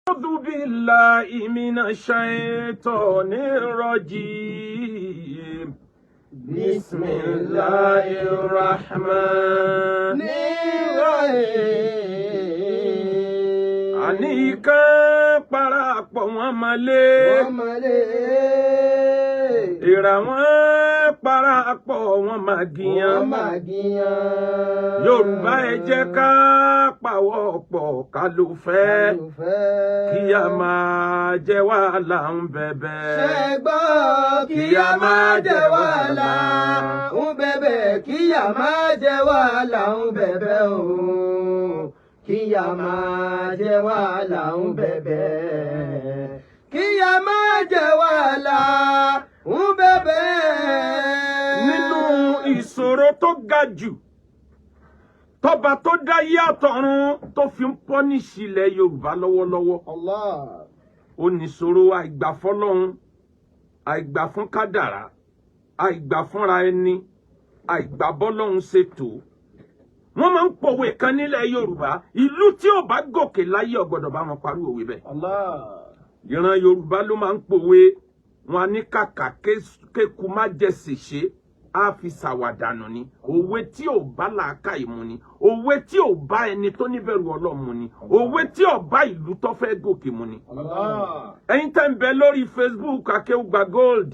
أعوذ بالله من الشيطان الرجيم بسم الله الرحمن الرحيم àníkà parapọ̀ wọn malé ìrà wọn parapọ̀ wọn màgìyàn Yorùbá ẹ jẹ́ ká pawọ́pọ̀ ká ló fẹ́ kí a máa jẹ wàhálà ń bẹ̀bẹ̀. Ṣẹ́gbọ́ kí a máa jẹ wàhálà ń bẹ̀bẹ̀, kí a máa jẹ wàhálà ń bẹ̀bẹ̀ o. Kí a máa jẹ wàhálà ń bẹ̀bẹ̀. Kí a máa jẹ wàhálà ń bẹ̀bẹ̀. Nínú ìṣòro tó ga jù tọ́ba tó dá yé àtọ̀run tó fi ń pọ́níṣì ilẹ̀ Yorùbá lọ́wọ́lọ́wọ́. Allah. Ó ní ìṣòro àìgbà fọ́lọ́run, àìgbà fún kádàrá, àìgbà fúnra ẹni, àìgbà bọ́lọ́run ṣètò. Wọ́n máa ń pòwe kan nílẹ̀ Yorùbá, ìlú tí ò bá gòkè láyé ò gbọ́dọ̀ bá wọn parí òwe bẹ́ẹ̀. Allah. Ìran Yorùbá ló máa ń pòwe, wọn á ní kàkà kéku má jẹ ṣèṣe á fi ṣàwàdànù ni. Òwe tí ò bá làákàyè mu ni, òwe tí ò bá ẹni tó níbẹ̀rù Ọlọ́run mu ni, òwe tí ò bá ìlú tó fẹ́ gòkè mu ni. Ẹ̀yin tẹ́ ń bẹ lórí Facebook Akéwùgbà Gold,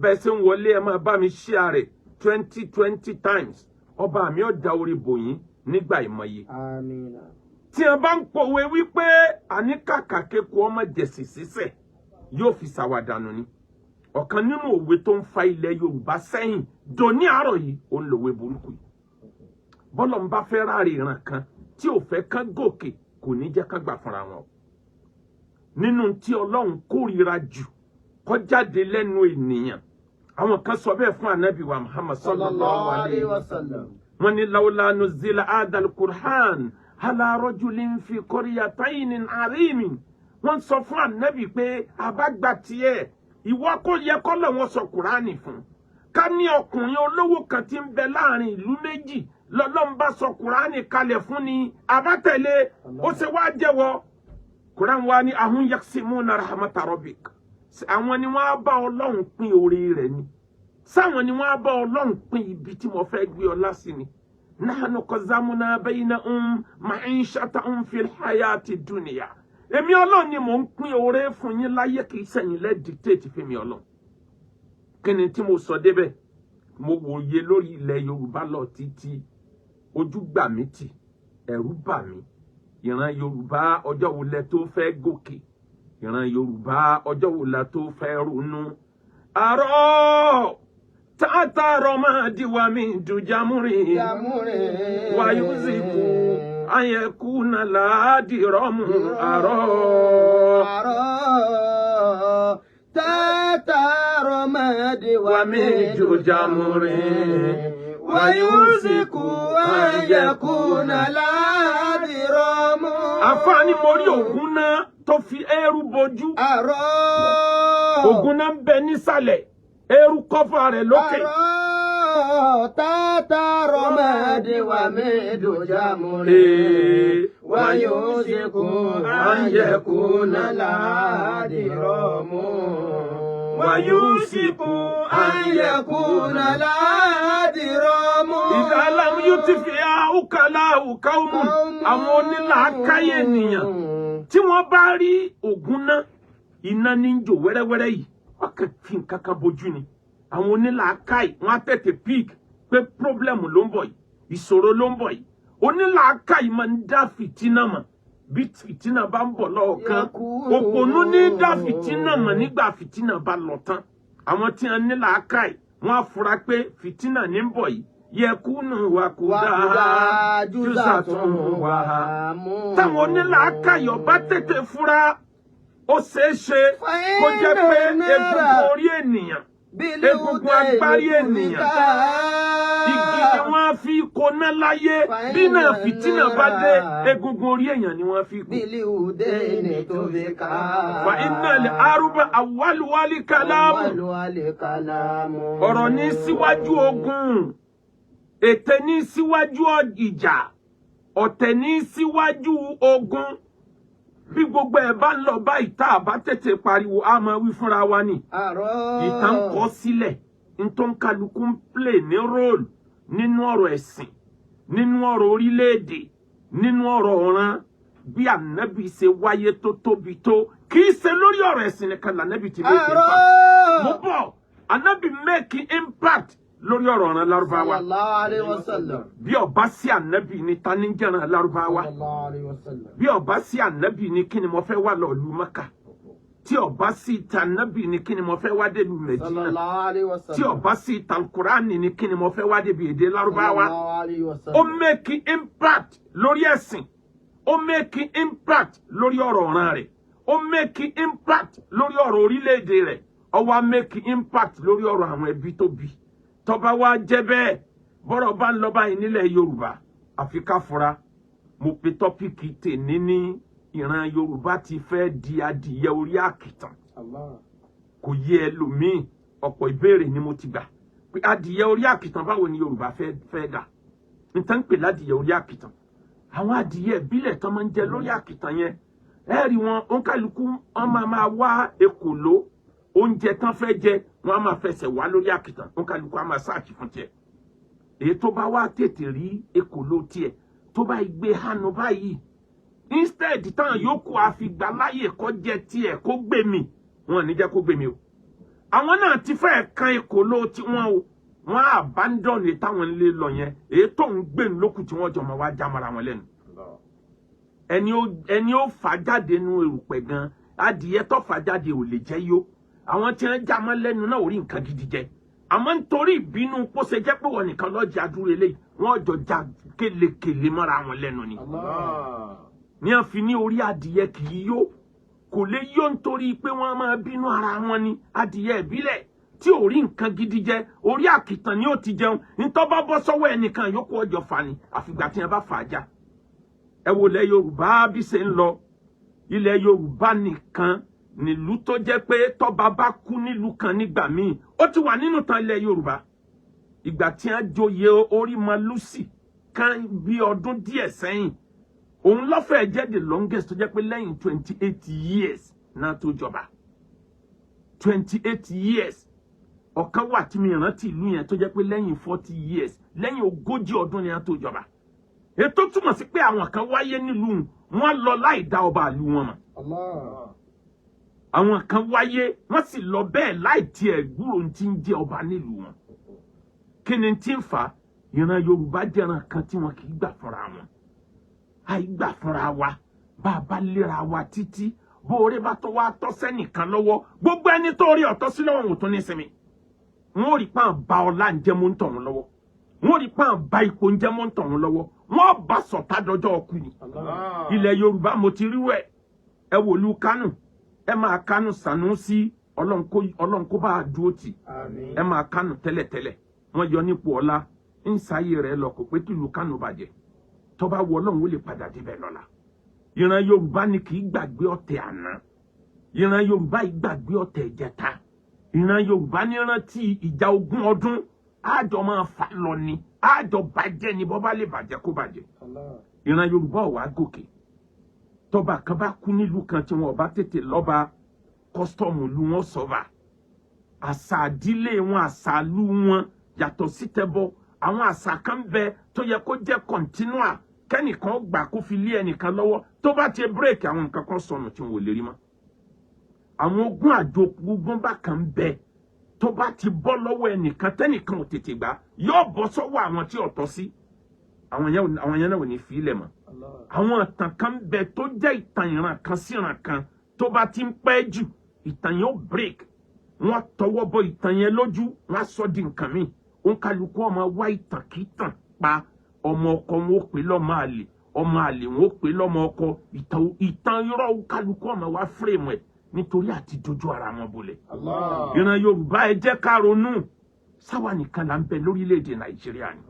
bẹ́ẹ̀ ṣe ń wọlé ẹ máa bá mi share rẹ̀ 20 times. Ọba mi ó da orí bò yín nígbà ìmọ̀ye. Àmín. Tí a bá ń pòwe wípé àní kàkà kéku ọmọ jẹ̀sì sísẹ̀ yóò fi ṣàwàdànù ni. Ọ̀kan nínú òwe tó ń fa ilẹ̀ Yorùbá sẹ́yìn dòní àárọ̀ yìí ó ń lòwe burúkú yìí. Bọ́lọ̀ ń bá fẹ́ ráre ìran kan tí ò fẹ́ kán gòkè kò ní jẹ́ kán gbà fúnra wọn. Nínú tí Ọlọ́run kórìíra jù kó jáde lẹ́nu ènìyàn, àwọn kan sọ bẹ́ẹ̀ fún Ànábì wa Muhammad sallallahu alayhi wa sallam. Wọ́n ní lawla nuzila adal Qur'an ala rajulin fi qaryatayn arimin. Wọ́n sọ fún Ànábì pé àbágbà tiẹ̀ ìwọ kò yẹ kọ́ lọ́wọ́ sọ Kùránì fún. Ká ní ọkùnrin olówó kan tí ń bẹ láàrin ìlú méjì lọ́lọ́run bá sọ Kùránì kalẹ̀ fún ni àbátẹ̀lé ó ṣe wá jẹ́wọ́. Kùránì wa ní ahun yaksimuna rahmata rabbik. Àwọn ni wọ́n á bá Ọlọ́run pín oore rẹ̀ ni. Sáwọn ni wọ́n á bá Ọlọ́run pín ibi tí mo fẹ́ gbé ọlá sí ni. Nahnu qazamna baynahum ma'ishatahum fil hayati dunya. Èmi Ọlọ́run ni mò ń pín oore fún yín láyé kì í sẹ́yìn lẹ́ dictate fún mi Ọlọ́run. Kí ni tí mo sọ débẹ̀? Mo wòye lórí ilẹ̀ Yorùbá lọ títí ojú gbà mí tì, ẹ̀rù bà mí. Ìran Yorùbá ọjọ́ wo lẹ tó fẹ́ gòkè? Ìran Yorùbá ọjọ́ wo la tó fẹ́ ronú? Àrọ́ tààtàrọ̀ máa di wa mi dùn jámúrin wáyú zikú ayẹkúnà láàdìrọ́mù àrọ́ tààtàrọ̀ máa di wa mi dùn jámúrin wáyú zikú ayẹkúnà láàdìrọ́mù. Àfáàní mo rí ògún náà tó fi eérú bojú. Ògún náà ń bẹ nísàlẹ̀, eérú kọ́fà rẹ̀ lókè. Tààtàrọ̀ máa di wa mi dùn jámúrin wáyú zikú ayẹkúnà láàdìrọ́mù. ويوشك أن يكون العادرام إذا لم يتفع أكلاه قوم àwọn onílàákàyè ènìyàn tí wọ́n bá rí ògún náà iná ní jò wẹ́rẹ́wẹ́rẹ́ yìí wọ́n kàn fi nǹkan kan bojú ni. Àwọn onílàákàyè wọ́n á tètè pík pé pírọ́blẹ́mù ló ń bọ̀ yìí, ìṣòro ló ń bọ̀ yìí. Onílàákàyè máa ń dá fìtínà mọ̀ bí fìtínà bá ń bọ̀ lọ́ọ̀kan. Òpònú ní dá fìtínà mọ̀ nígbà fìtínà bá lọ tán. Àwọn tí wọ́n ní làákàyè wọ́n á fura pé fìtínà ní ń bọ̀ yìí. Yẹkúnù wàkúdà jùsàtún wà. Táwọn onílàákàyè ọba tètè fura ó ṣeé ṣe kó jẹ́ pé egungun orí ènìyàn, egungun agbárí ènìyàn, igi ni wọ́n fi koná láyé. Bí náà fìtínà bá dé egungun orí èèyàn ni wọ́n fi kú. Fa innal arba awwaluwali kalamu. Ọ̀rọ̀ ní síwájú ogun, ètè ní síwájú ìjà, ọ̀tẹ̀ ní síwájú ogun. bí gbogbo ẹ̀ bá ń lọ báyìí tá a bá tètè pariwo a máa wí fúnra wa ni ìtàn kọ sílẹ̀ nítorí kálukú ń play ní role nínú ọ̀rọ̀ ẹ̀sìn nínú ọ̀rọ̀ orílẹ̀-èdè nínú ọ̀rọ̀ ọ̀ràn bí ànábì ṣe wáyé tó tóbi tó kì í ṣe lórí ọ̀rọ̀ ẹ̀sìn nìkan lànábì ti make impact mo bọ̀ ànábì make impact lórí ọ̀rọ̀ ọ̀ràn lárúbáwá bí ọba sí ànábì ní ta ní jẹ́ràn lárúbáwá bí ọba sí ànábì ní kí ni mo fẹ́ wá lọ lu Mákà tí ọba sí ta ànábì ní kí ni mo fẹ́ wá dé lu Mẹdínà tí ọba sí ta Kùránì ní kí ni mo fẹ́ wá dé bí èdè lárúbáwá ó make impact lórí ẹ̀sìn ó make impact lórí ọ̀rọ̀ ọ̀ràn rẹ̀ ó make impact lórí ọ̀rọ̀ orílẹ̀-èdè rẹ̀ ó wá make impact lórí ọ̀rọ̀ àwọn ẹbí tó bí tó bá wá jẹ́ bẹ́ẹ̀ bọ́rọ̀ bá ń lọ báyìí nílẹ̀ Yorùbá àfi ká fura mo pe tọ́pìkì tèmi ní ìran Yorùbá ti fẹ́ di adìyẹ orí àkìtàn kò yé ẹlòmíì ọ̀pọ̀ ìbéèrè ni mo ti gbà pé adìyẹ orí àkìtàn báwo ni Yorùbá fẹ́ dà nítorí pé ládìyẹ orí àkìtàn àwọn adìyẹ ìbílẹ̀ tó máa ń jẹ lórí àkìtàn yẹn ẹ rí wọn òǹkàlùkù wọn máa wá èkòló oúnjẹ tán fẹ́ jẹ wọn á máa fẹsẹ̀ wá lórí àkìtàn òǹkàlùkù á máa sáàkì fún tiẹ̀ èyí tó bá wá tètè rí èkòló tiẹ̀ tó bá gbé hànú báyìí instead táwọn yòókù àfìgbà láyè kó jẹ tiẹ̀ kó gbé mi wọn ní jẹ́ kó gbé mi o àwọn náà ti fẹ́ kan èkòló tiwọn o wọn abandon ní táwọn lè lọ yẹn èyí tó ń gbé lókù tí wọn jọ mọ wá jámara wọn lẹ́nu ẹni ó fà jáde nu erùpẹ̀ gan adìyẹ tó fà jáde ò lè jẹ yó àwọn tí wọn jámọ lẹ́nu náà ò rí nǹkan gidi jẹ àmọ́ nítorí ìbínú kó ṣe jẹ́ pé wọn nìkan lọ́jà dúró eléyìí wọn jọ já kélekèlé mọ́ra wọn lẹ́nu ni ní a fi ní orí adìyẹ kì í yó kò lè yó nítorí pé wọn máa bínú ara wọn ni adìyẹ ìbílẹ̀ tí ò rí nǹkan gidi jẹ orí àkìtàn ni ó ti jẹun nítorí bá bọ́ sọ́wọ́ ẹnìkan yòókù ọjọ́ fani àfìgbà tí wọn bá fà á já ẹ wò lẹ Yorùbá bí ṣe ń lọ ilẹ̀ Yorùbá nìkan nílùú tó jẹ́ pé tọ́ba bá kú nílùú kan nígbà míì ó ti wà nínú tàn ilẹ̀ Yorùbá ìgbà tí wọn joyè Orímọlúsì kan bí ọdún díẹ̀ sẹ́yìn òun lọ́fẹ̀ẹ́ jẹ́ the longest tó jẹ́ pé lẹ́yìn 28 years náà tó jọba 28 years ọ̀kan wà tí mi rántí ìlú yẹn tó jẹ́ pé lẹ́yìn 40 years lẹ́yìn 40 ọdún ni wọ́n tó jọba ètò túmọ̀ sí pé àwọn kan wáyé nílùú wọn lọ láì dá ọba ìlú wọn mọ̀ àwọn kan wáyé wọ́n sì lọ bẹ́ẹ̀ láì tiẹ̀ gbúrò tí ń jẹ́ ọba nílùú wọn kí ni tí ń fà ìran Yorùbá jẹ́ran kan tí wọn kì í gbà fúnra wọn àìgbà fúnra wa bá a bá léra wa títí bó orí bá tó wá tọ́ sẹ́nìkan lọ́wọ́ gbogbo ẹni tó rí ọ̀tọ́ sí lọ́wọ́ wọn tó ní sinmi wọn ò rí pàm bá ọlá ń jẹ́ mọ́ ń tọ̀ wọn lọ́wọ́ wọn ò rí pàm bá ipò ń jẹ́ mọ́ ń tọ̀ wọn lọ́wọ́ wọn bá sọ̀tá dọjọ́ ọkù ni ilẹ̀ Yorùbá mo ti rí wẹ̀ ẹ wò lu Kánù ẹ máa Kánù Sànúsí Ọlọ́run kó bá a dúró tì ẹ máa Kánù tẹ́lẹ̀tẹ́lẹ̀ wọ́n yọ nípò ọlá ń sáyé rẹ̀ lọ kò pé kí lu Kánù bàjẹ́ tó bá wọ Ọlọ́run ó lè padà débẹ̀ lọ́la ìran Yorùbá ni kì í gbàgbé ọ̀tẹ̀ àná ìran Yorùbá yìí gbàgbé ọ̀tẹ̀ ìjẹta ìran Yorùbá ní rántí ìjà 20 ọdún àjọ máa fà lọ ni àjọ bàjẹ́ ni bọ́ bá lè bàjẹ́ kó bàjẹ́ ìran Yorùbá ò wá gòkè tọba kan bá kú nílùú kan tí wọn ò bá tètè lọ́ba kọ́sítọ́ọ̀mù lu wọn sọ̀ba àṣà àdílé wọn àṣà lu wọn yàtọ̀ sí tẹ́bọ̀ àwọn àṣà kan bẹ tó yẹ kó jẹ́ kọ̀ntínúà kẹ́nìkan gbà kó fi lé ẹnìkan lọ́wọ́ tó bá ti bírèkì àwọn nǹkan kan sọnù tí wọn ò lè rí mọ́ àwọn ogún àjogún bá kan bẹ tó bá ti bọ́ lọ́wọ́ ẹnìkan tẹ́nìkan ò tètè gbà yóò bọ́ sọ́wọ́ àwọn tí ọ̀tọ̀ sí àwọn yẹn náà ò ní fi ilẹ̀ mọ́ àwọn ìtàn kan bẹ tó jẹ́ ìtàn ìran kan sí ìran kan tó bá ti ń pẹ́ jù ìtàn yẹn ó break wọ́n tọwọ́ bọ ìtàn yẹn lójú wọ́n á sọ di nǹkan míì òun kálukú ọmọ wá ìtàn kí tàn pa ọmọ ọkọ wọn ó pè lọ́mọ àlè ọmọ àlè wọn ó pè lọ́mọ ọkọ ìtàn irọ́ kálukú ọmọ wá fírèmù ẹ̀ nítorí àti dojú ara wọn bolẹ̀ ìran Yorùbá ẹ jẹ́ ká ronú sáwa nìkan là ń bẹ lórílẹ̀‐èdè Nàìjíríà ni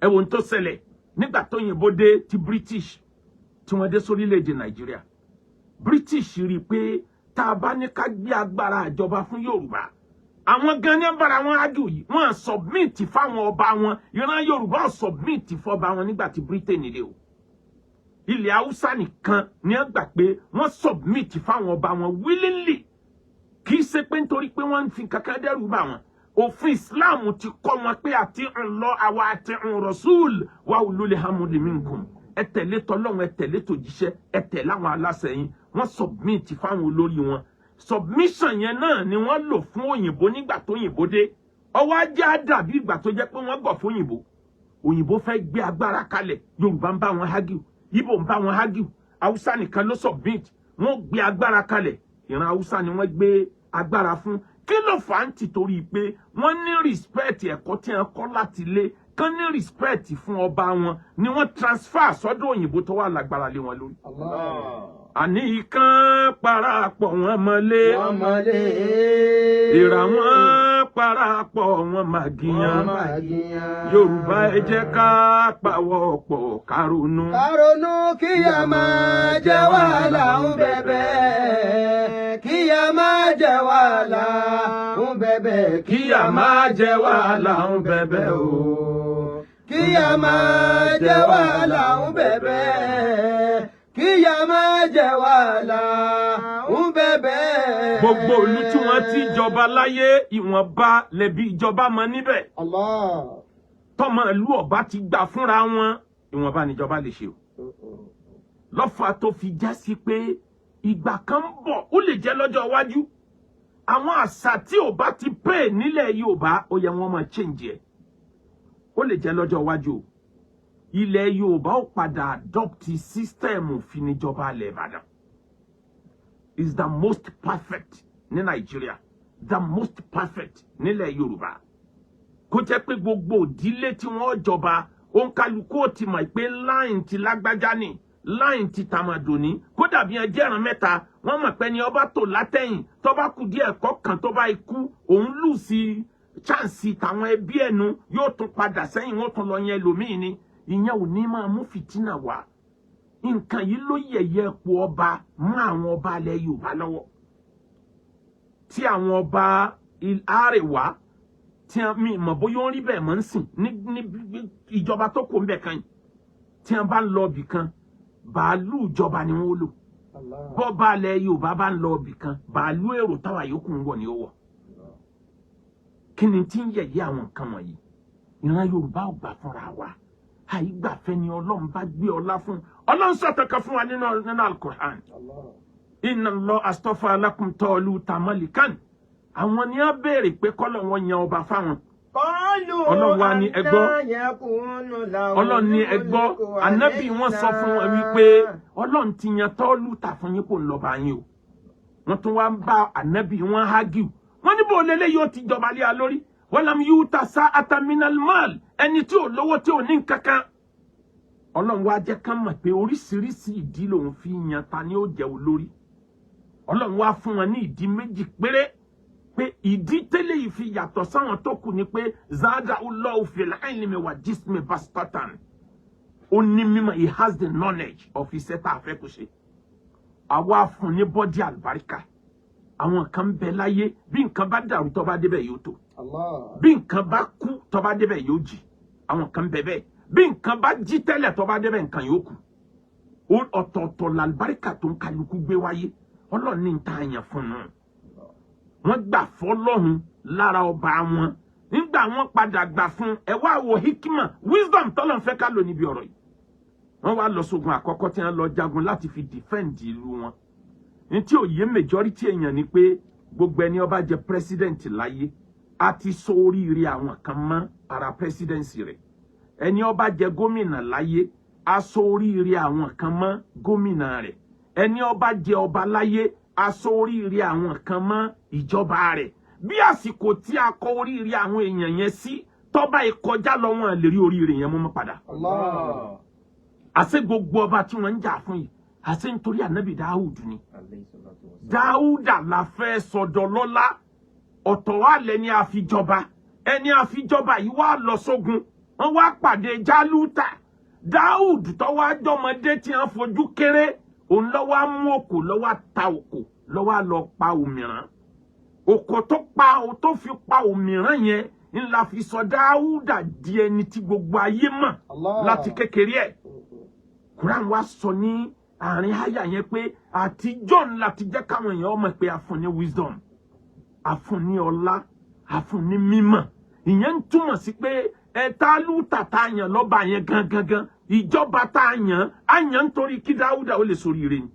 ẹ wo ohun tó ṣẹlẹ̀ nígbà tó yìnbó dé ti British tí wọ́n dé sórílẹ̀‐èdè Nàìjíríà British rí i pé tá a bá ní ká gbé agbára àjọba fún Yorùbá àwọn gan ní bára wọn ájú yìí wọ́n submit fáwọn ọba wọn ìran Yorùbá submit fọba wọn nígbà tí Britain dé o ilẹ̀ Haúsá nìkan ni wọ́n gbà pé wọ́n submit fáwọn ọba wọn willingly kì í ṣe pé nítorí pé wọ́n ń fi kankan dẹ́rù bà wọ́n òfin Islam ti kọ́ wọn pé ati'u wa ati'u Rasul wa ulul amri minkum ẹ tẹ̀lé t'Ọlọ́run ẹ tẹ̀lé t'òjíṣẹ́ ẹ tẹ̀lé àwọn aláṣẹ yín wọ́n submit fáwọn olórí wọn submission yẹn náà ni wọ́n lò fún òyìnbó nígbà tó òyìnbó dé ọwọ́ ajé á dàbí ìgbà tó jẹ́ pé wọ́n gbọ̀ fún òyìnbó fẹ́ gbé agbára kalẹ̀ Yorùbá ń bá wọn hágìw Ìgbò ń bá wọn hágìw Haúsá nìkan ló submit wọ́n gbé agbára kalẹ̀ ìran Haúsá ni wọ́n gbé agbára fún kí ló fà á ń tìtorí pé wọ́n ní respect ẹ̀kọ́ tí wọ́n kọ́ láti lé kán ní respect fún ọba wọn ni wọ́n transfer sọ́dọ̀ òyìnbó tó wà lágbára lé wọn lórí. àní ìkan parapọ̀ wọn mọ́lé ìrà wọn parapọ̀ wọn màgìyàn Yorùbá ẹ jẹ́ ká pawọ́pọ̀ káronú. kíyà máa jẹ wàhálà ń bẹ̀bẹ̀ kíyà máa jẹ wàhálà ń bẹ̀bẹ̀ kíyà máa jẹ wàhálà ń bẹ̀bẹ̀ o. kíyà máa jẹ wàhálà ń bẹ̀bẹ̀ kíyà máa jẹ wàhálà ń bẹ̀bẹ̀. gbogbo ìlú tí wọ́n ti jọba láyé ìwọ̀nba lẹ̀bi ìjọba mọ níbẹ̀. tọmọ ìlú ọba ti gbà fúnra wọn ìwọ̀nba níjọba lè ṣe o. lọ́fà tó fi já sí pé ìgbà kan ń bọ̀ ó lè jẹ́ lọ́jọ́ iwájú àwọn àṣà tí ò bá ti pè nílẹ̀ Yorùbá ó yẹ wọ́n máa change ẹ̀ ó lè jẹ́ lọ́jọ́ iwájú o. ilẹ̀ Yorùbá ó padà adopt system ìfinijọba alẹ́ Ìbàdàn is the most perfect ní Nàìjíríà the most perfect nílẹ̀ Yorùbá kó jẹ́ pé gbogbo ìdílé tí wọ́n jọba òǹkàlùkù ó ti mọ̀ pé line ti lágbájá ni line ti tàmàdò ní kódà bí ẹjẹ́ ìran mẹ́ta wọ́n mọ̀ pé ní ọba tó látẹ̀yìn tó bá kù díẹ̀ kọ̀ọ̀kan tó bá ikú òun lù sí chance tàwọn ẹbí ẹnu yóò tún padà sẹ́yìn wọ́n tún lọ yẹn lòmíì ni ìyẹn ò ní máa mú fìtínà wá nǹkan yìí ló yẹ̀yẹ́ epo ọba mọ́ àwọn ọba alẹ́ Yorùbá lọ́wọ́ tí àwọn ọba Àrẹwà tí mi mọ̀ bóyá ó ń rí bẹ́ẹ̀ mọ́ ń sìn ní ìjọba tó kó ń bẹ̀ kan yìí tí wọ́n bá ń lọ ibì kan bàálù ìjọba ni wọ́n lò bọ́ba alẹ́ Yorùbá bá ń lọ ibì kan bàálù èrò táwa yòókù ń wọ̀ ní ó wọ̀ kí ni tí ń yẹ̀yẹ́ àwọn nǹkan wọ̀nyí ìran Yorùbá ò gbà fúnra wa àìgbàfẹ́ ni Ọlọ́run bá gbé ọlá fún Ọlọ́run sọ̀tọ̀ kan fún wa nínú Al-Qur'an inna Allah astafa lakum Taluta malikan àwọn ni a béèrè pé kọ́lọ̀ wọn yan ọba fáwọn Ọlọ́run wa ní ẹgbọ́ Ọlọ́run ní ẹgbọ́ ànábì wọn sọ fún wọn wípé Ọlọ́run ti yan Taluta fún yín kò ń lọ́ba yín o wọ́n tún wá ń bá ànábì wọn hágìw wọ́n ní bó lélẹ́ yóò ti jọba lé a lórí walam yuta sa'atan minal mal ẹni tí ò lówó tí ò ní nǹkankan Ọlọ́run wá jẹ́ kán mọ̀ pé oríṣiríṣi ìdí lòun fi yan ta ni ó jẹ́ olórí Ọlọ́run wá fún wọn ní ìdí méjì péré pé ìdí tẹ́lẹ̀ yìí fi yàtọ̀ sáwọn tó kù ni pé zadahullahu fil ilmi wa jismi bastatan ó ní mímọ̀ he has the knowledge of iṣẹ́ tá a fẹ́ kó ṣe àwa fún ní bọ́dí àlùbáríkà àwọn kan bẹ láyé bí nǹkan bá dàrú tó bá débẹ̀ yóò tó bí nǹkan bá kú tó bá débẹ̀ yóò jí àwọn kan bẹ bẹ́ẹ̀ bí nǹkan bá jí tẹ́lẹ̀ tó bá débẹ̀ nǹkan yóò kú ọ̀tọ̀ọ̀tọ̀ làlùbáríkà tó ń kálukú gbé wáyé Ọlọ́run ní ta àyàn fún un wọ́n gbà fọ́lọ́run lára ọba wọn nígbà wọ́n padà gbà fún ẹ wá wo hikima wisdom tọ́lọ́run fẹ́ ká lò níbi ọ̀rọ̀ yìí wọ́n wá lọ sógun àkọ́kọ́ tí wọ́n lọ jagun láti fi defend ìlú wọn ní tí òye majority èèyàn ni pé gbogbo ẹni ó bá jẹ president láyé a ti so oríire àwọn kan mọ́ ara presidency rẹ̀ ẹni ó bá jẹ gómìnà láyé a so oríire àwọn kan mọ́ gómìnà rẹ̀ ẹni ó bá jẹ ọba láyé a so oríire àwọn kan mọ́ ìjọba rẹ̀ bí àsìkò tí a kọ oríire àwọn èèyàn yẹn sí tó bá ìkọjá lọ wọn lè rí oríire yẹn mú padà. àṣẹ gbogbo ọba tí wọ́n ń jà fún yìí àṣẹ nítorí ànábì Dáúdù ni Dáúdà la fẹ́ sọ̀dọ̀ lọ́lá ọ̀tọ̀ wa lẹ́ni àfijọba ẹni àfijọba yìí wá lọ sógun wọ́n wá pàdé Jálútà Dáúdù tó wá jọmọdé tí wọ́n fojú kéré òun ló wá mú òkò ló wá ta òkò ló wá lọ pa òmìrán òkò tó fi pa òmìrán yẹn ńlá fi sọ Dáúdà di ẹni tí gbogbo ayé mọ̀ láti kékeré ẹ̀ Quran wá sọ ní àárín àyà yẹn pé àtijọ́ ńlá ti jẹ́ káwọn èèyàn mọ̀ pé a fún ní wisdom, a fún ní ọlá, a fún ní mímọ̀. Ìyẹn ń túmọ̀ sí pé Tálútà tá a yàn lọ́ba yẹn gangan ìjọba tá a yàn nítorí kí Dáúdà ó lè ṣoríire ni.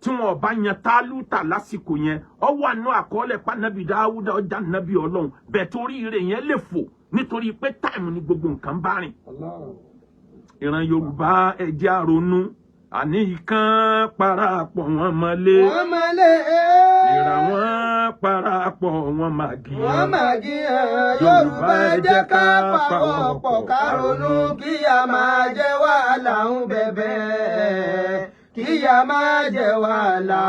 Tí wọn bá yan Tálútà lásìkò yẹn ó wà nínú àkọọ́lẹ̀ pa Nábì Dáúdà ọjà nábì Ọlọ́run bẹ́ẹ̀ torí ire yẹn lè fò nítorí pé táìmù ni gbogbo nǹkan bá rìn. Ìran Yorùbá ẹ jẹ́ á ronú àní ìkan parapọ̀ wọn mọ́lé. Wọ́n mọ́lé. Ìrà wọn parapọ̀ wọn màgìyàn. Wọ́n màgìyàn. Yorùbá ẹ jẹ́ ká pawọ́pọ̀ ká ronú kíyà máa jẹ wàhálà ń bẹ̀bẹ̀. Kíyà máa jẹ wàhálà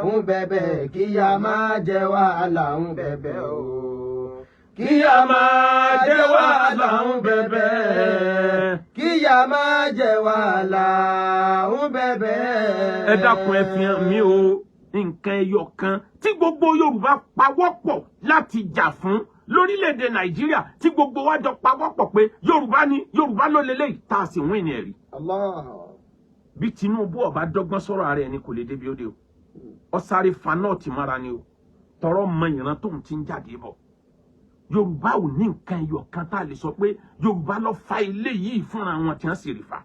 ń bẹ̀bẹ̀. Kíyà máa jẹ wàhálà ń bẹ̀bẹ̀ o. Kíyà máa jẹ wàhálà ń bẹ̀bẹ̀. Kíyà máa jẹ wàhálà ń bẹ̀bẹ̀. Ẹ dákun ẹ fi hàn mí o nǹkan ẹyọ kan tí gbogbo Yorùbá pawọ́pọ̀ láti jà fún lórílẹ̀‐èdè Nàìjíríà tí gbogbo wa jọ pawọ́pọ̀ pé Yorùbá ló lélẹ́yìí tá a sì wín ní ẹ̀rí. Bí Tinubu ọba dọ́gbọ́n sọ̀rọ̀ ara ẹni kò lè débi ó dé o. Ó sáré fanọ́ọ̀tì mọ́ra ni o. Tọrọ mọ ìran tóun ti ń jáde bọ̀. Yorùbá ò ní nǹkan ẹyọ kan tá a lè sọ pé Yorùbá lọ fa ilé yìí fúnra wọn tí wọ́n sì rí fa.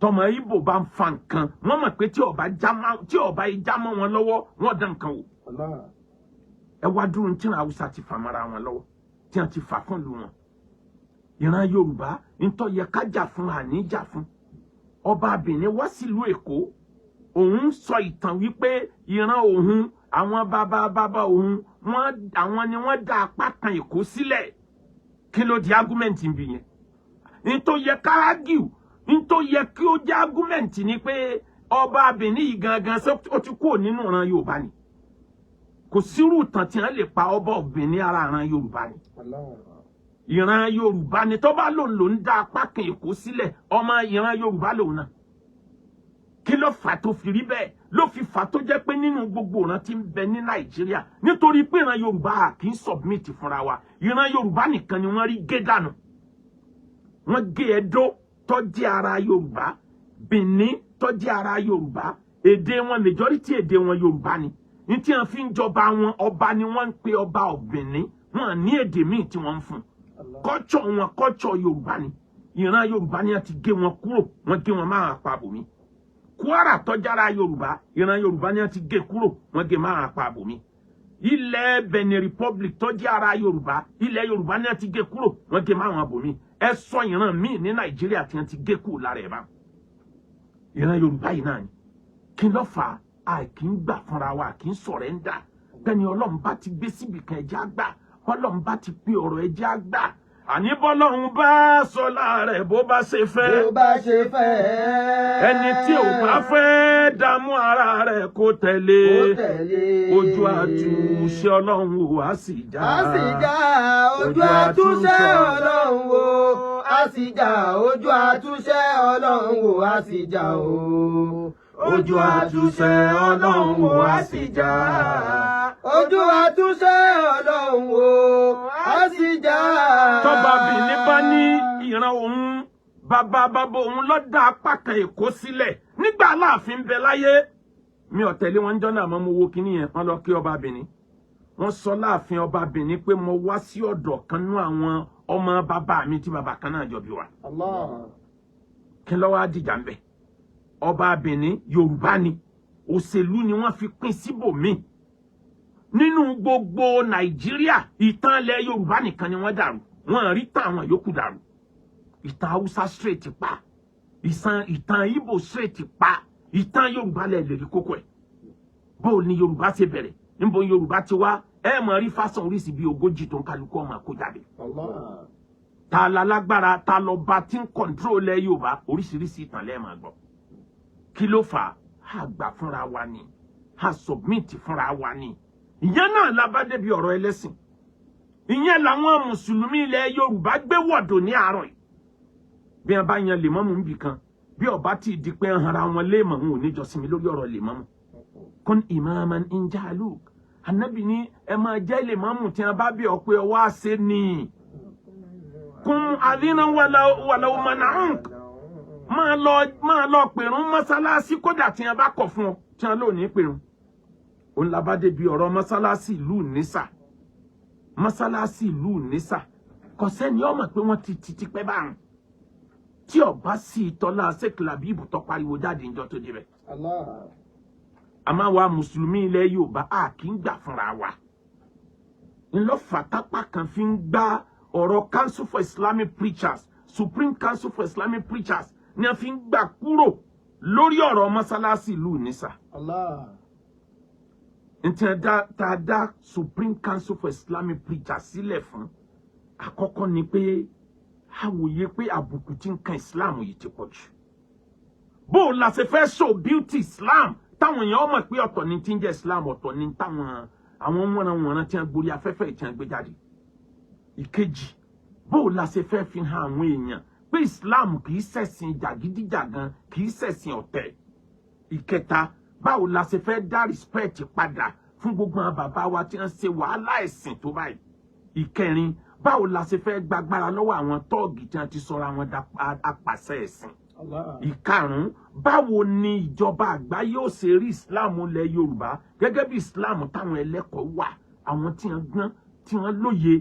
Tọmọ Ìgbò bá ń fa nǹkan wọ́n mọ̀ pé tí ọba ìjà mọ́ wọn lọ́wọ́ wọ́n dán nǹkan wò. Ẹ wá dúró tí Haúsá ti fà mọ́ra wọn lọ́wọ́ tí wọ́n ti fà fún lu wọn. Ìran Yorùbá ntọ́ yẹ ká jà fún àní jà fún. Ọba Benin wá sílùú Èkó òun sọ ìtàn wípé ìran òun àwọn bàbá òun àwọn ni wọ́n dá apá kan Èkó sílẹ̀. Kí ló di argument bí yẹn? Ntọ́ yẹ ká argue ntọ́ yẹ kí ó jẹ́ argument ni pé ọba Benin yìí gangan ó ti kúrò nínú ìran Yorùbá ni. Kò sírú ìtàn tí wọ́n lè pa ọba Benin ara ìran Yorùbá ni. Ìran Yorùbá ni tó bá lò ń dá apá kan Èkó sílẹ̀ ọmọ ìran Yorùbá lòun náà. Kí ló fà tó fi rí bẹ́ẹ̀? Ló fi fà tó jẹ́ pé nínú gbogbo ìran tí ń bẹ ní Nàìjíríà nítorí pé ìran Yorùbá kì í submit fúnra wa. Ìran Yorùbá nìkan ni wọ́n rí gé dànù. Wọ́n gé Ẹdó tó jẹ́ ara Yorùbá, Benin tó jẹ́ ara Yorùbá, èdè wọn majority èdè wọn Yorùbá ni. Ní tí wọ́n fi ń jọba wọn ọba ni wọ́n ń pe ọba Benin. Wọ́n ní èdè míì tí wọ́n ń fún. Culture wọn culture Yorùbá ni. Ìran Yorùbá ni wọ́n ti gé wọn kúrò, wọ́n gé wọn máa pa bòmí. Kwara tó jẹ́ ara Yorùbá, ìran Yorùbá ni wọ́n ti gé kúrò, wọ́n gé máa pa bòmí. Ilẹ̀ Benin Republic tó jẹ́ ara Yorùbá, ilẹ̀ Yorùbá ni wọ́n ti gé kúrò, wọ́n gé máa bòmí. Ẹ sọ ìran míì ní Nàìjíríà tí wọ́n ti gé kúrò lára ẹ̀ bá. Ìran Yorùbá yìí náà ni. Kí ló fà á kì í gbà fúnra wa kì í surrender. Bẹ́ẹ̀ni Ọlọ́run bá ti gbé síbi kan ẹjẹ́ àgbà, Ọlọ́run bá ti pé ọ̀rọ̀ ẹjẹ́ àgbà. Àní bọ́lọ́run bá sọ láàrẹ̀ bó bá ṣe fẹ́. Bó bá ṣe fẹ́. Ẹni tí ò bá fẹ́ dààmú ara rẹ̀ kó tẹ̀lé. Ojú àtúnṣe Ọlọ́run wò á sì já. Á sì já. Ojú àtúnṣe Ọlọ́run wò á sì já. Ojú àtúnṣe Ọlọ́run wò á sì já o. Ojú àtúnṣe Ọlọ́run wò á sì já. Ojú àtúnṣe Ọlọ́run wò á sì já. Tọ́ba Benin bá ní ìran òun bàbá òun ló dá apá kan Èkó sílẹ̀ nígbà Aláàfin bẹ láyé. Mi ò tẹ̀lé wọn jọ́nà àmọ́ mo wo kíní yẹn wọ́n lọ kí ọba Benin. Wọ́n sọ láàfin ọba Benin pé mo wá sí ọ̀dọ̀ kan nú àwọn ọmọ bàbá mi tí bàbá kan náà jọ bí wa. Kí ló wá dìjà ń bẹ̀? Ọba Benin Yorùbá ni òṣèlú ni wọ́n fi pín síbòmíì. Nínú gbogbo Nàìjíríà ìtàn ilẹ̀ Yorùbá nìkan ni wọ́n dàrú, wọ́n rí tàn àwọn yòókù dàrú. Ìtàn Haúsá straight pa, ìtàn Ìgbò straight pa, ìtàn Yorùbá lẹ̀ lè rí kókó ẹ̀. Bó ni Yorùbá ṣe bẹ̀rẹ̀? Níbo Yorùbá ti wá? Ẹ mọ̀ rí fásán oríṣi bíi 40 tó ń kálukú ọmọ kó jáde. Ta la lágbára, ta lọ bá tí ń control lẹ̀ Yorùbá, oríṣiríṣi ìtàn lẹ́ẹ̀ máa gbọ́. Kí ló fà á? A gbà fúnra wa ni, a submit fúnra wa ni. Ìyẹn náà la bá débi ọ̀rọ̀ ẹlẹ́sìn. Ìyẹn làwọn mùsùlùmí ilẹ̀ Yorùbá gbé wọ̀dọ̀ ní àárọ̀ yìí. Bí wọ́n bá yan lèmọ́mù níbì kan, bí ọba tí di pé ń hanra wọn léèmọ̀ ń ò ní jọ sinmi lórí ọ̀rọ̀ lèmọ́mù. Kun imaman in jaluk. Ànábì ní ẹ máa jẹ́ lèmọ́mù tí wọ́n bá bí ọ pé ọwọ́ àṣẹ ni. Kun adhinan walaw mana'unk. máa lọ pèrún mọ́sálásí kódà tí wọ́n bá kọ̀ fún ọ tí wọ́n lò ní pèrún. Òun la bá débi ọ̀rọ̀ mọ́sálásí ìlú Nisa. Mọ́sálásí ìlú Nisa kò sẹ́ni ó mọ̀ pé wọ́n ti pẹ́ báyìí tí ọba sí ìtọ́lá sẹ́kìlàbí ibùtọ́ pariwo jáde níjọ́ tó débẹ̀. Àmọ́ wa mùsùlùmí ilẹ̀ Yorùbá a kì í gbà fúnra wa. Ńlọ́fà tápá kan fi ń gbá ọ̀rọ̀ Council for Islamic Preachers, Supreme Council for Islamic Preachers ni a fi ń gbà kúrò lórí ọ̀rọ̀ mọ́sálásí ìlú Nisa. Ntí a dá Supreme Council for Islamic Preachers sílẹ̀ fún àkọ́kọ́ ni pé a wòye pé àbùkù tí ń kan Islam yìí ti pọ̀ jù. Bó la ṣe fẹ́ show beauty Islam táwọn èèyàn mọ̀ pé ọ̀tọ̀ ni tí ń jẹ́ Islam ọ̀tọ̀ ni táwọn àwọn wọ̀nranwọ̀nran tí wọ́n gborí afẹ́fẹ́ tí wọ́n gbé jáde. Ìkejì, bó la ṣe fẹ́ fi hàn àwọn èèyàn pé Islam kì í ṣẹ̀sìn jàgídíjàgan, kì í ṣẹ̀sìn ọ̀tẹ̀. Ìkẹta, báwo la ṣe fẹ́ dá respect padà fún gbogbo àwọn bàbá wa tí wọ́n ṣe wàhálà ẹ̀sìn tó báyìí. Ìkẹrin, báwo la ṣe fẹ́ gbàgbára lọ́wọ́ àwọn tọ́ọ̀gì tí wọ́n ti sọra wọn apàṣẹ ẹ̀sìn. Ìkarùn-ún, báwo ni ìjọba àgbáyé ó ṣe rí Islam ilẹ̀ Yorùbá gẹ́gẹ́ bí Islam táwọn ẹlẹ́kọ̀ọ́ wà, àwọn tí wọ́n gbọ́n, tí wọ́n lóye.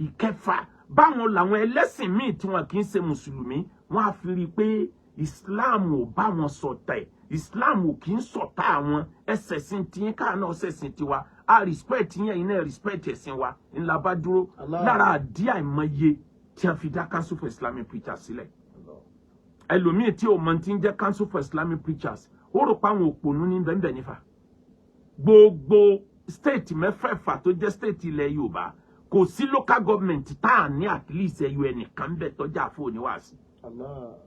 Ìkẹfà, báwọn làwọn ẹlẹ́sìn míì tí wọn kì í ṣe mùsùlùmí wọ́n á fi rí i pé Islam ò bá wọn ṣọ̀tẹ̀, Islam ò kì í ṣọ̀tá àwọn ẹ̀sẹ̀sìn tiyín káà náà ṣẹ̀sìn tiwa, a respect yẹn iná respect ẹ̀sìn wa ńlá bá dúró lára àdí àìmọye tí a fi dá Council for Islamic Preachers sílẹ̀. Ẹlòmíì tí o mọ̀ tí ń jẹ́ Council for Islamic Preachers ó rò pé àwọn òpònú ní bẹ́ẹ̀ nífà. Gbogbo state mẹ́fẹ̀ẹ̀fà tó jẹ́ state ilẹ̀ Yorùbá kò sí local government tá à ní at least ẹyọ ẹnìkan bẹ̀ tọ́jà fún oníwàásí.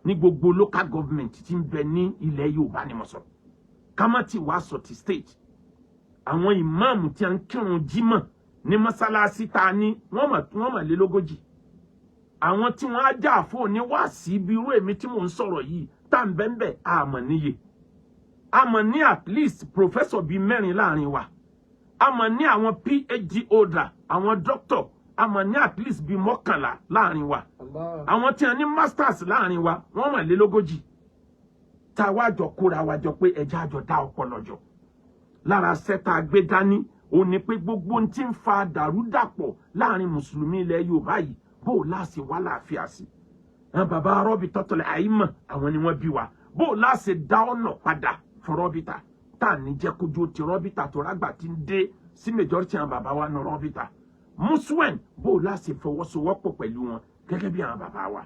Ní gbogbo local government tí ń bẹ ní ilẹ̀ Yorùbá ni mo sọ. Kámátì wàá sọ ti state. Àwọn ìmáàmù tí a ń kírun jímọ̀ ní mọ́sálásí ta ní wọ́n mà lé lógójì. Àwọn tí wọ́n á jà fún oníwàásí bí irú èmi tí mò ń sọ̀rọ̀ yìí tá ń bẹ́ẹ̀ àmọ̀ níye. Àmọ̀ ní at least professor bíi mẹ́rin láàrin wa. Àmọ̀ ní àwọn PhD holder, àwọn doctor, àmọ̀ ní at least bíi 11 láàrin wa. Àwọn tí a ní masters láàrin wa wọ́n mà lé lógójì. Tá wá jọ kóra wa jọ pé ẹja àjọ dá ọpọlọ jọ. Lára sẹ́ta gbé dání ó ní pé gbogbo ohun tí ń fa dàrúdàpọ̀ láàrin mùsùlùmí ilẹ̀ Yorùbá yìí bó láṣẹ wá láàfíà sí. Bàbá Rọ́bì tọ́tọ̀lẹ̀ àìmọ̀ àwọn ni wọ́n bí wa. Bó láṣẹ dá ọ̀nà padà fún Rọ́bìtà tá ní jẹ́ kójú ti Rọ́bìtà tó rágbà tí ń dé sí majority àwọn bàbá wa ní Rọ́bìtà. Muswen bó láṣẹ fọwọ́sowọ́pọ̀ pẹ̀lú wọn gẹ́gẹ́ bí àwọn bàbá wa.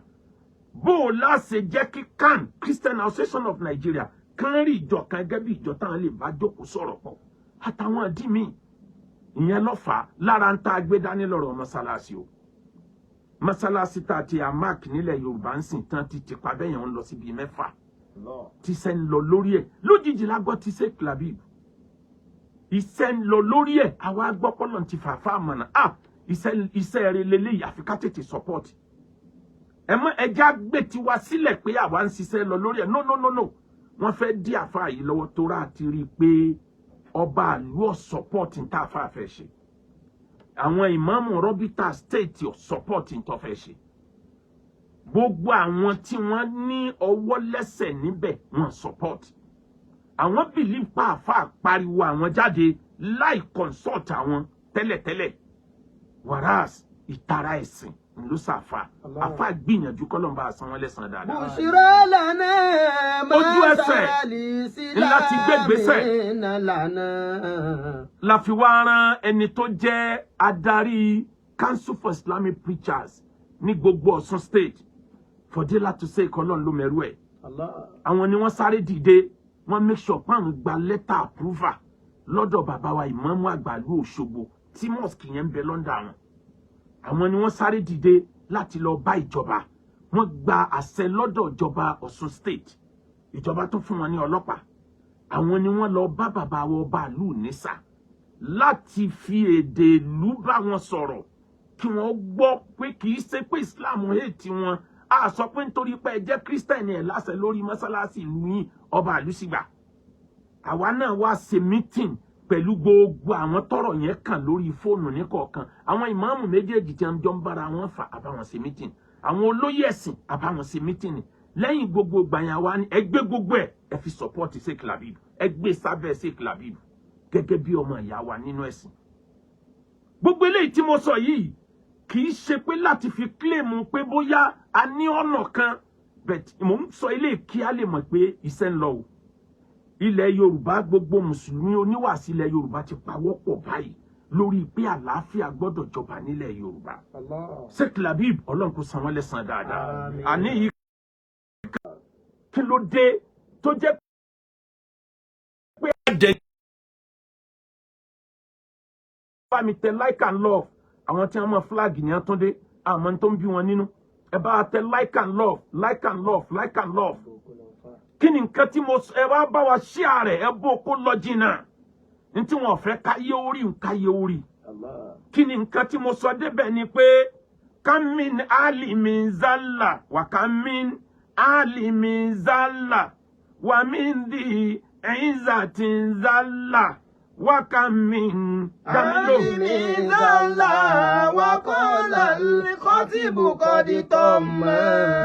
Bó láṣẹ jẹ́ kí CAN, Christian Association of Nigeria, kan rí ìjọ kan gẹ́gẹ́ bí ìjọ táwọn lè bá jókòó sọ̀rọ̀ pọ̀ àtàwọn àdí mi. Ìyẹn ló fà lára ń tá gbé dání lọ́rọ̀ mọ́sálásí o. Mọ́sálásí tá ti amak nílẹ̀ Yorùbá ń sìn tán ti pa bẹ́yẹn ń lọ síbi 6 tí ṣe ń lọ lórí ẹ̀ lójijì lágbọ́ ti ṣe Labib. Iṣẹ́ ń lọ lórí ẹ̀ àwa gbọ́ pọ́lọ̀ ti fàáfà mọ̀nà iṣẹ́ rẹ̀ lélẹ́yìí àfi ká tètè support. Ẹja gbé tiwa sílẹ̀ pé àwa ń ṣiṣẹ́ lọ lórí ẹ̀ no. Wọ́n fẹ́ dí àfáà yìí lọ́wọ́ tó rà àti rí i pé ọba àlú ọ̀ support ń tá àfáà fẹ́ ṣe. Àwọn ìmáàmù Rọ́bìtà state ọ̀ support ń tọ́ fẹ́ ṣe. Gbogbo àwọn tí wọ́n ní ọwọ́ lẹ́sẹ̀ níbẹ̀ wọ́n support. Àwọn believe pa àfáà pariwo àwọn jáde láì consult àwọn tẹ́lẹ̀tẹ́lẹ̀. Whereas ìtara ẹ̀sìn ló sàfà àfà gbìyànjú kọlọmbà àsan wọn lẹ́san dáadáa. Bushra lana ojú ẹsẹ̀ láti gbégbèsè la fi wá rán ẹni tó jẹ́ adarí Council for Islamic Preachers ní gbogbo Ọ̀ṣun state Fọdílátù Sheikh Ọlọ́run ló mẹ́rú ẹ̀. Àwọn ni wọ́n sáré dìde wọ́n make sure pé àwọn gba lẹ́tà approval lọ́dọ̀ bàbá wa ìmáàmù àgbàlú Òṣogbo tí mosque yẹn ń bẹ lọ́ndà wọn. Àwọn ni wọ́n sáré dìde láti lọ bá ìjọba. Wọ́n gba àṣẹ lọ́dọ̀ ìjọba Ọ̀ṣun state. Ìjọba tó fún wọn ní ọlọ́pàá. Àwọn ni wọ́n lọ bá bàbá wa ọba ìlú Nisa láti fi èdè ìlú bá wọn sọ̀rọ̀ kí wọ́n gbọ́ pé kì í ṣe pé Islam hate wọn. A sọ pé nítorí pé ẹ jẹ́ Christian ẹ̀ láṣẹ lórí mọ́sálásí ìlú yín ọba ìlú sígbà. Àwa náà wá ṣe meeting pẹ̀lú gbogbo àwọn tọ́rọ̀ yẹn kàn lórí fóònù ní kọ̀ọ̀kan. Àwọn ìmáàmù méjèèjì tí wọ́n jọ ń bára wọn fà àbáwọn ṣe meeting. Àwọn olóyè ẹ̀sìn àbáwọn ṣe meeting. lẹ́yìn gbogbo gbàyàn wa ni ẹ gbé gbogbo ẹ fi support Sheikh Labib, ẹ gbé sábẹ́ Sheikh Labib gẹ́gẹ́ bí ọmọ ìyá wa nínú ẹ̀sìn. Gbogbo eléyìí tí mo sọ yìí kì í ṣe pé láti fi claim pé bóyá a ní ọ̀nà kan, but mo ń sọ eléyìí kí a lè mọ̀ pé iṣẹ́ ń lọ o. Ilẹ̀ Yorùbá, gbogbo mùsùlùmí oníwàásí ilẹ̀ Yorùbá ti pawọ́pọ̀ báyìí lórí pé àlàáfíà gbọ́dọ̀ jọba nílẹ̀ Yorùbá. Sheikh Labib, Ọlọ́run kó san wọ́n lẹ́san dáadáa. Àní yìí kí ló dé tó jẹ́ pé ẹ̀jẹ̀ bá mi tẹ like and love àwọn tí wọ́n mọ flag ní Àtúndé àmọ́ tó ń bí wọn nínú, ẹ bá tẹ like and love, like and love, like and love. Kí ni nǹkan tí mo ẹ wá bá wa share rẹ̀, ẹ bó kó lọ jìnnà ní tí wọ́n fẹ́ káyé orí nkáyé orí. Kí ni nǹkan tí mo sọ débẹ̀ ni pé kamin alimin zalla wa kamin alimin zalla wa min di izzatin zalla wa kamin alimin zalla wa qala al-khatibu qad tamma.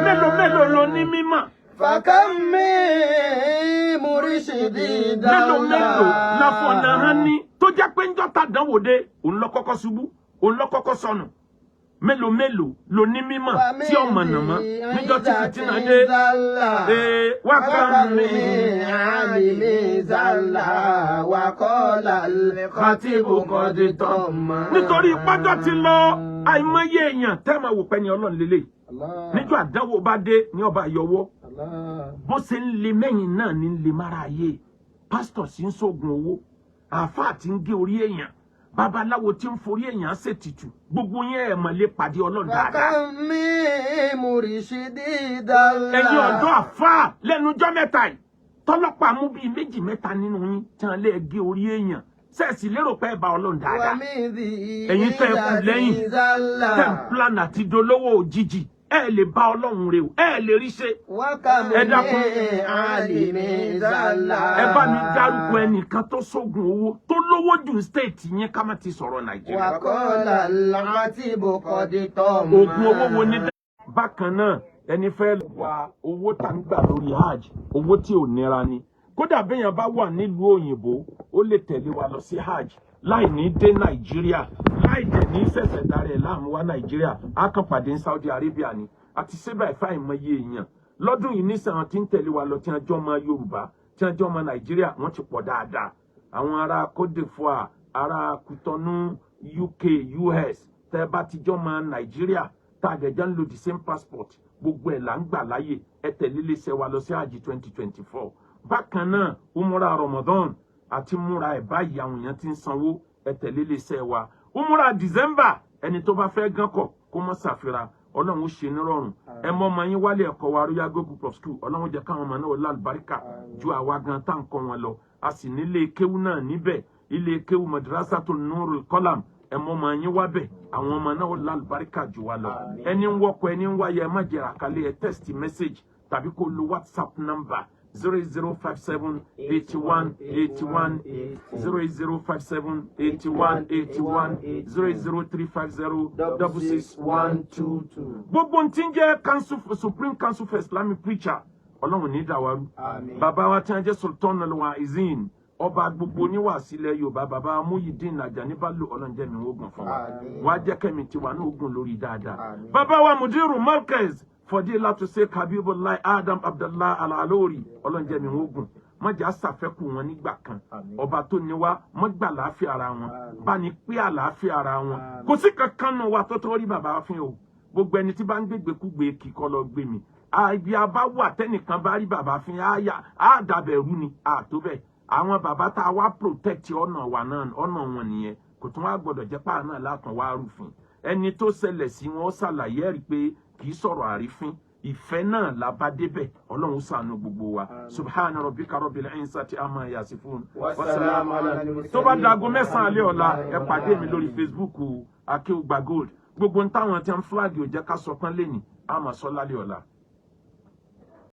Mélòó ló ní mímọ̀. Fakam min murshidi Mélòó dalla. la fọ̀nà hàn ní tó jẹ́ pé ńjọ́ tá dánwò dé òun lọ kọ́kọ́ ṣubú, òun lọ kọ́kọ́ sọnù. Mélòó ló ní mímọ̀ tí ọmọ nà mọ́ níjọ́ tí fìtínà dé. Wákàn mi alimin zalla wa qala al-khatibu qad tamma. nítorí pọ́jọ́ ti lọ àìmọye èèyàn tẹ́ máa wò pé ní Ọlọ́run lélẹ̀. Níjọ́ àdánwò bá dé ní ọba àyọwọ́. Bó ṣe ń le mẹ́yìn náà ní le mára ayé. Pásítọ̀ sì ń ṣoògùn owó, àáfàá tí ń gé orí èèyàn, babaláwo tí ń forí èèyàn ṣètìtù, gbogbo yẹn ẹ̀ mọ̀ lè pàdé Ọlọ́run dáadáa. Fakam min murshidi dalla. Ẹ̀yin ọ̀dọ́ àfáà lẹ́nu ọjọ́ mẹ́ta yìí tọ́lọ́pàá mú bíi méjì mẹ́ta nínú yín tí wọ́n lè gé orí èèyàn, sẹ́ẹ̀sì lérò pé ẹ bá Ọlọ́run dáadáa. Ẹ̀yin tẹ́ ẹ kù lẹ́yìn tẹ́ ń plan àti dolówó òjijì, ẹ lè bá Ọlọ́run rè o, ẹ lè rí ṣe. Ẹ dákun, ẹ bá mi dárúkọ ẹnìkan tó ṣoògùn owó tó lówó jù state yẹn ká má ti sọ̀rọ̀ Nàìjíríà. Wa qala al-khatibu qad tamma. Oògùn owó wo ni dá. Bákan náà ẹni fẹ́ wá owó tá ń gbà lórí hajj, owó tí ò nira ni. Kódà béèyàn bá wà nílùú òyìnbó ó lè tẹ̀lé wa lọ sí hajj láì ní dé Nàìjíríà, láì dẹ̀ ní ṣẹ̀ṣẹ̀ darí ẹ̀ láàmú wá Nàìjíríà, á kàn pàdé ní Saudi Arabia ni. Àti sébà ìfà ìmọye èèyàn lọ́dún yìí ní sàn tí ń tẹ̀lé wa lọ tí wọ́n jọ ọmọ Yorùbá, tí wọ́n jọ ọmọ Nàìjíríà, wọ́n ti pọ̀ dáadáa. Àwọn ará Côte d'Ivoire, ará Cotonou, UK, US, tẹ́ bá ti jọ ọmọ Nàìjíríà tá a dẹ̀jọ́ ń lo the same passport, gbogbo ẹ̀ là ń gbà láyè, ẹ tẹ̀lé lè ṣe wa lọ sí hajj 2024. Bákan náà umura Ramadan àti múra ẹ̀ báyìí àwọn èèyàn ti ń sanwó, ẹ tẹ̀lé lè ṣe wa. Umura December ẹni tó bá fẹ́ gán kọ̀ kó mọ́ ṣàfihàn, Ọlọ́run ó ṣe nírọ̀rùn. Ẹ mọ ọmọ yín wálé ẹ̀kọ́ wa Royal Group of School, Ọlọ́run jẹ́ káwọn ọmọ náà lálùbáríkà ju àwa gan tá ń kọ́ wọn lọ. A sì nílé kéwú náà níbẹ̀, ilé kéwú Madrasatul Nurul Qalam, ẹ mọ ọmọ yín wá bẹ̀, àwọn ọmọ náà lálùbáríkà ju wa lọ. Ẹni ń wọ́kọ̀ ẹni ń wáyé ẹ má jẹ́ àkàlẹ́ ẹ text message tàbí kó lo WhatsApp number 0057 81 81 0057 81 81 00350 6612. Gbogbo n tí ń jẹ́ council Supreme Council for Islamic Preacher Ọlọ́run ní dàwárú. Bàbá wa tí wọ́n jẹ́ Sultan al-Wa'izin, ọba gbogbo oníwàásí ilẹ̀ Yorùbá, bàbá Muyideen Ajani Bello, Ọlọ́run jẹ́ mi ogun fún wa. Wàá jẹ́ kẹ́mi tiwa ní ogun lórí dáadáa. Bàbá wa Mudiru Markaz Fadilatu Sheikh Habibullah Adam Abdullah Al-Alori, Ọlọ́run jẹ́ mi ogun. Má jẹ́ àṣàfẹ́kù wọn nígbà kan. Ọba tó ní wa má gbà àlàáfíà ara wọn, bá ní pé àlàáfíà ara wọn. Kò sí kankan nù wa tó tó rí bàbá fún o. Gbogbo ẹni tí bá ń gbégbékúgbé kíkọ́ lọ gbé mi. Ibi abá wà tẹ́nìkan bá rí bàbá fún á dàbẹ̀rú ni àtó bẹ́ẹ̀. Àwọn bàbá tá a wá protect ọ̀nà wa náà, ọ̀nà wọn nìyẹn. Kò tún wá gbọ́dọ̀ jẹ́ páà náà látàn wá rúfin. Ẹni tó ṣẹlẹ̀ sí wọn ó ṣàlàyé rí pé kì í sọ̀rọ̀ àrífín. Ìfẹ́ náà la bá débẹ̀, Ọlọ́run ṣàánú gbogbo wa. Subhana rabbika rabbil izzati amma yasifun. Wassalamu ala mursalin. Tó bá dago 9 alẹ́ ọ̀la, ẹ pàdé mi lórí Facebook Akeugba Gold. Gbogbo ń táwọn tí ń flag ò jẹ́ ká sọ tán lẹ́nìí, a máa sọ lálẹ́ ọ̀la.